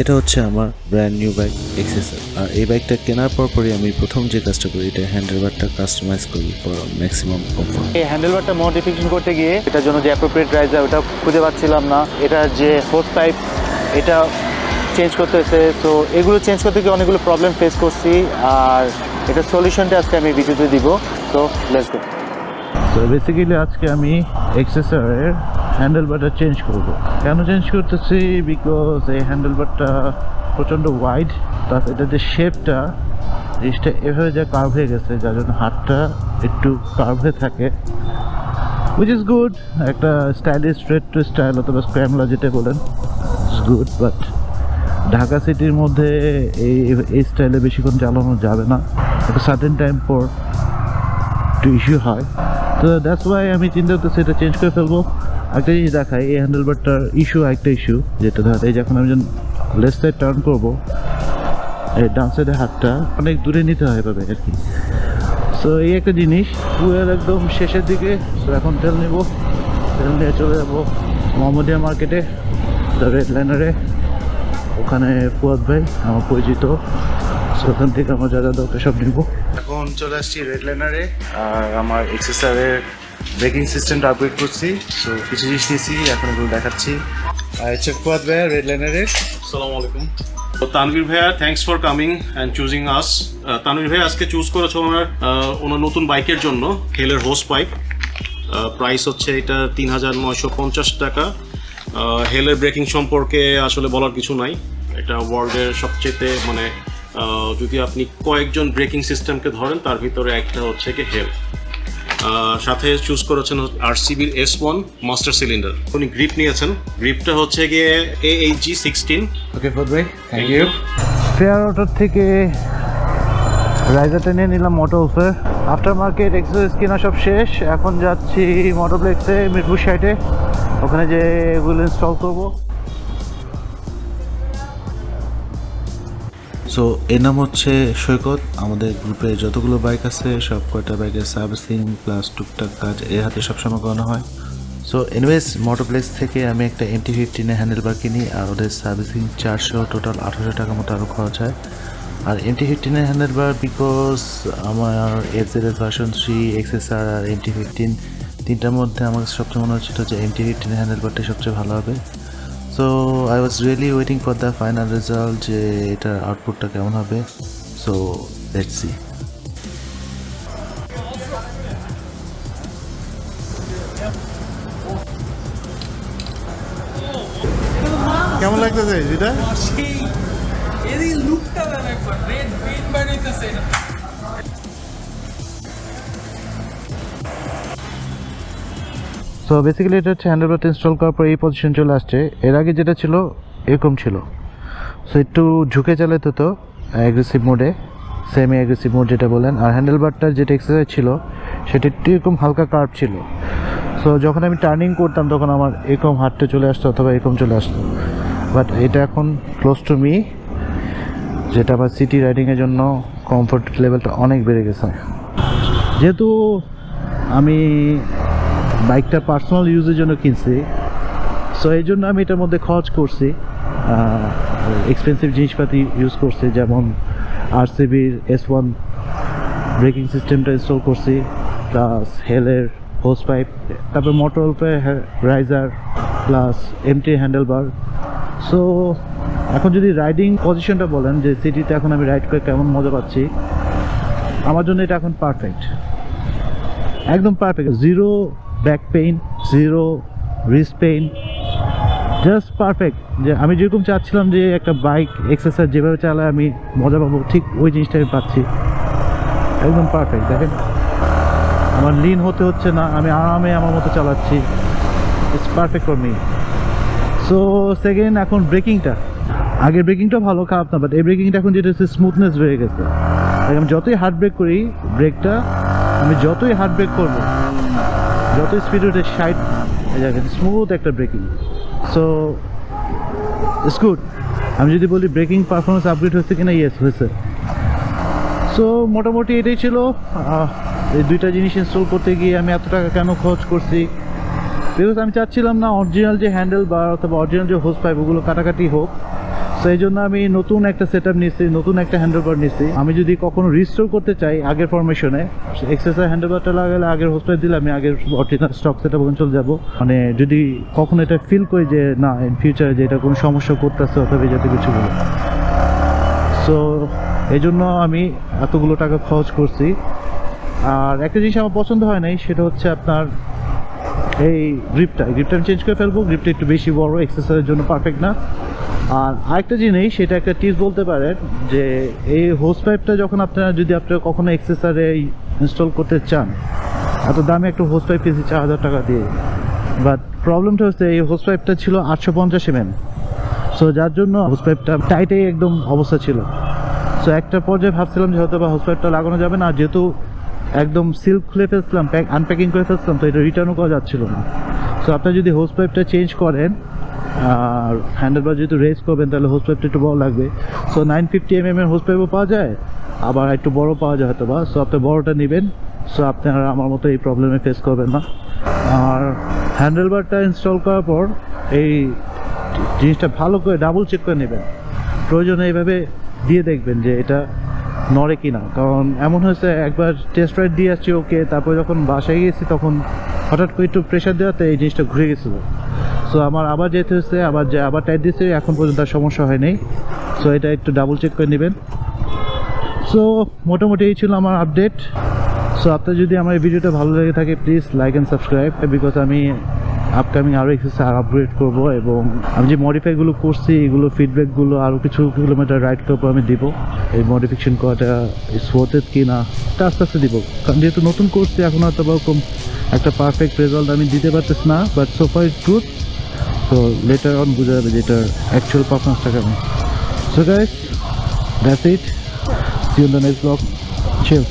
এটা হচ্ছে আমার ব্র্যান্ড নিউ বাইক XSR। আর এই বাইকটা কেনার পরই আমি প্রথম যে কাজটা করি এটা হ্যান্ডেলবারটা কাস্টমাইজ করি ফর ম্যাক্সিমাম কমফোর্ট। এই হ্যান্ডেলবারটা মডিফিকেশন করতে গিয়ে এটার জন্য যে অ্যাপ্রোপ্রিয়েট রাইজার ওটা খুঁজে পাচ্ছিলাম না, এটার যে হোস পাইপ এটা চেঞ্জ করতে হয়েছে। সো এগুলো চেঞ্জ করতে গিয়ে অনেকগুলো প্রবলেম ফেস করছি, আর এটার সলিউশনটা আজকে আমি ভিডিওতে দিব। So let's go. তো বেসিক্যালি আজকে আমি XSR এর হ্যান্ডেলবারটা চেঞ্জ করব। কেন চেঞ্জ করতেছি? বিকজ এই হ্যান্ডেলবারটা প্রচণ্ড ওয়াইড, তার এটা যে শেপটা জিনিসটা এভাবে যা কার্ভ হয়ে গেছে, যার জন্য হাতটা একটু কার্ভ হয়ে থাকে, উইচ ইজ গুড। একটা স্টাইলিশ স্ট্রেট টু স্টাইল অথবা স্ক্র্যামলার যেটা বলেন, ইটস গুড। বাট ঢাকা সিটির মধ্যে এই স্টাইলে বেশিক্ষণ চালানো যাবে না, একটা সার্টেন টাইম পর একটু ইস্যু হয়। তো দ্যাটস ওয়াই আমি চিন্তা করতেছি এটা চেঞ্জ করে ফেলবো। একটা জিনিস দেখাই, এই হ্যান্ডেলবারটার একটা ইস্যু যেটা ধর এই যখন আমি যখন লেফট সাইড টার্ন করবো, এই ডান সাইডের হাতটা অনেক দূরে নিতে হয় পাবে আর কি। সো এই একটা জিনিস পুয়ের একদম শেষের দিকে। তো এখন তেল নেব, তেল নিয়ে চলে যাবো মোহাম্মদিয়া মার্কেটে, দ্য রেডলাইনারে। ওখানে ফুয়াদ ভাই আমার পরিচিত, ওখান থেকে আমার যা যা দরকার সব নিব। এখন চলে আসছি রেডলাইনারে, আর আমার XSR এর ব্রেকিং সিস্টেমটা আপগ্রেড করছি। সো কিছু জিনিস নিয়েছি, এখন এগুলো দেখাচ্ছি। আর হচ্ছে ফুয়াদ ভাইয়া রেডলাইনারে। আসসালামু আলাইকুম। তো তানভীর ভাইয়া, thanks for coming and choosing us. Tanvir ভাইয়া আজকে চুজ করেছে ওনার নতুন বাইকের জন্য হেলের হোস পাইপ। প্রাইস হচ্ছে এটা ৩,৯৫০ টাকা। হেলের ব্রেকিং সম্পর্কে আসলে বলার কিছু নাই, এটা ওয়ার্ল্ডের সবচেয়ে মানে যদি আপনি কয়েকজন ব্রেকিং সিস্টেমকে ধরেন তার ভিতরে একটা হচ্ছে কি হেল। সাথে চুজ করেছেন RCBর S1 মাস্টার সিলিন্ডার। উনি গ্রিপ নিয়েছেন, গ্রিপটা হচ্ছে গিয়ে AHG 16। ওকে ফুয়াদ ভাই, থ্যাংক ইউ। ফেয়ার অটোর থেকে রাইজারটা নিয়ে নিলাম মোটোভলফের। আফটার মার্কেট এক্সেসরিজ কেনা সব শেষ, এখন যাচ্ছি মটোপ্লেক্সে মিরপুর সাইডে, ওখানে যে এগুলো ইনস্টল করবো। সো এর নাম হচ্ছে সৈকত। আমাদের গ্রুপে যতগুলো বাইক আছে সব কয়টা বাইকের সার্ভিসিং প্লাস টুকটাক কাজ এর হাতে সবসময় করানো হয়। সো এনিওয়েজ মোটোপ্লেক্স থেকে আমি একটা MT-15 হ্যান্ডেলবার কিনি, আর ওদের সার্ভিসিং 400, টোটাল 800 টাকা মতো আরও খরচ হয়। আর MT-15 হ্যান্ডেলবার বিকজ আমার FZS ভার্সন 3, XSR আর MT-15 তিনটার মধ্যে আমার সবচেয়ে মনে হচ্ছিল যে MT-15 হ্যান্ডেলবারটাই সবচেয়ে ভালো হবে। So I was really waiting for the final result, যে এটার আউটপুটটা কেমন হবে। So let's see. কেমন লাগতেছে যেটা? সো বেসিক্যালি এটা হচ্ছে হ্যান্ডেলবারটা ইনস্টল করার পর এই পজিশন চলে আসছে। এর আগে যেটা ছিল এরকম ছিল, সো একটু ঝুঁকে চালাতে হতো অ্যাগ্রেসিভ মোডে, সেমি অ্যাগ্রেসিভ মোড যেটা বলেন। আর হ্যান্ডেলবারটার যেটা এক্সারসাইজ ছিল সেটা একটু এরকম হালকা কার্ভ ছিল। সো যখন আমি টার্নিং করতাম তখন আমার এরকম হাতটা চলে আসতো অথবা এরকম চলে আসতো। বাট এটা এখন ক্লোজ টু মি, যেটা আমার সিটি রাইডিংয়ের জন্য কমফোর্ট লেভেলটা অনেক বেড়ে গেছে। যেহেতু আমি বাইকটা পার্সোনাল ইউজের জন্য কিনছি, সো এই জন্য আমি এটার মধ্যে খরচ করছি, এক্সপেন্সিভ জিনিসপাতি ইউজ করছি, যেমন RCBর S1 ব্রেকিং সিস্টেমটা ইনস্টল করছি, প্লাস হেলের হোস পাইপ, তারপর মোটোভলফের riser, plus MT handlebar. So এখন যদি রাইডিং পজিশনটা বলেন যে সিটিতে এখন আমি রাইড করে কেমন মজা পাচ্ছি, আমার জন্য এটা এখন পারফেক্ট, একদম perfect. Zero back pain, zero wrist pain, just perfect. যে আমি যেরকম চাচ্ছিলাম যে একটা বাইক XSR যেভাবে চালায় আমি মজা পাবো, ঠিক ওই জিনিসটা আমি পাচ্ছি, একদম পারফেক্ট। দেখেন আমার লিন হতে হচ্ছে না, আমি আরামে আমার মতো চালাচ্ছি, it's perfect for me. So second, এখন ব্রেকিংটা, আগের ব্রেকিংটা ভালো খারাপ না, বাট এই ব্রেকিংটা এখন যেটা হচ্ছে স্মুথনেস বেড়ে গেছে। আমি যতই হার্ড ব্রেক করি, ব্রেকটা আমি যতই হার্ড ব্রেক করবো, যতই স্পিড উঠে 60, স্মুথ একটা ব্রেকিং। So it's good. আমি যদি বলি ব্রেকিং পারফরমেন্স আপগ্রেড হয়েছে কিনা, ইয়েস হয়েছে। সো মোটামুটি এটাই ছিল। এই দুইটা জিনিস ইনস্টল করতে গিয়ে আমি এত টাকা কেন খরচ করছি, বিকজ আমি চাচ্ছিলাম না অরিজিনাল যে হ্যান্ডেল বার অথবা অরিজিনাল যে হোস পাইপ ওগুলো কাটাকাটি হোক। সো এই জন্য আমি নতুন একটা সেট আপ নিয়েছি, নতুন একটা হ্যান্ডেলবার নিয়েছি। আমি যদি কখনো রিস্টোর করতে চাই আগের ফরমেশনে, এক্সএসআর হ্যান্ডেলবারটা লাগালে আগের হোস্টার দিলে আমি আগের অরিজিনাল স্টক সেট আপ চলে যাবো। মানে যদি কখনো এটা ফিল করি যে না ইন ফিউচারে যে এটা কোনো সমস্যা করতেছে অথবা যাতে কিছু বলে, সো এই জন্য আমি এতগুলো টাকা খরচ করছি। আর একটা জিনিস আমার পছন্দ হয় নাই, সেটা হচ্ছে আপনার এই গ্রিপটা আমি চেঞ্জ করে ফেলবো। গ্রিপটা একটু বেশি বড়, এক্সেসরের জন্য পারফেক্ট না। আর আরেকটা জিনিস, সেটা একটা টিপস বলতে পারেন, যে এই হোস পাইপটা যখন আপনারা যদি কখনো এক্সেসরে ইনস্টল করতে চান, এত দামি একটা হোস পাইপ কিনছি 4000 টাকা দিয়ে, বাট প্রবলেমটা হচ্ছে এই হোস পাইপটা ছিল 850 mm। সো যার জন্য হোস পাইপটা টাইটেই একদম অবস্থা ছিল। সো একটা পর্যায়ে ভাবছিলাম যে হয়তো বা হোস পাইপটা লাগানো যাবে না, যেহেতু একদম সিল্ক খুলে ফেলছিলাম, আনপ্যাকিং করে ফেলছিলাম, তো এটা রিটার্নও করা যাচ্ছিল না। সো আপনি যদি হোস পাইপটা চেঞ্জ করেন আর হ্যান্ডেলবার যেহেতু রেস করবেন, তাহলে হোস পাইপটা একটু বড় লাগবে। সো 950 mm এর হোস পাইপও পাওয়া যায়, আবার একটু বড় পাওয়া যায় হয়তো বা। সো আপনি বড়টা নেবেন, সো আপনারা আমার মতো এই প্রবলেমে ফেস করবেন না। আর হ্যান্ডেলবারটা ইনস্টল করার পর এই জিনিসটা ভালো করে ডাবল চেক করে নেবেন, প্রয়োজনে এইভাবে দিয়ে দেখবেন যে এটা নড়ে কিনা। কারণ এমন হয়েছে একবার টেস্ট রাইড দিয়ে আসছি ওকে, তারপর যখন বাসায় গিয়েছি তখন হঠাৎ করে একটু প্রেশার দেওয়াতে এই জিনিসটা ঘুরে গেছিলো। সো আমার আবার যেতে হচ্ছে, আবার টাইট দিয়েছে, এখন পর্যন্ত আর সমস্যা হয়নি। সো এটা একটু ডাবল চেক করে নেবেন। সো মোটামুটি এই ছিল আমার আপডেট। সো আপনার যদি আমার এই ভিডিওটা ভালো লেগে থাকে, please like and subscribe, because আমি আপকামিং আরও এক্সেসর আপগ্রেড করবো, এবং আমি যে মডিফাইগুলো করছি এগুলো ফিডব্যাকগুলো আরও কিছু কিলোমিটার রাইড করবো আমি দিব। এই মডিফিকেশন করাটা ওয়ার্থ কি না এটা আস্তে আস্তে দিব, কারণ যেহেতু নতুন করছি এখন হয়তো ওরকম একটা পারফেক্ট রেজাল্ট আমি দিতে পারতেছি না, but so far it's good. So later on বোঝা যাবে যে এটার অ্যাকচুয়াল পারফরমেন্সটা কেমন। So guys, that's it, see you in the next blog, cheers.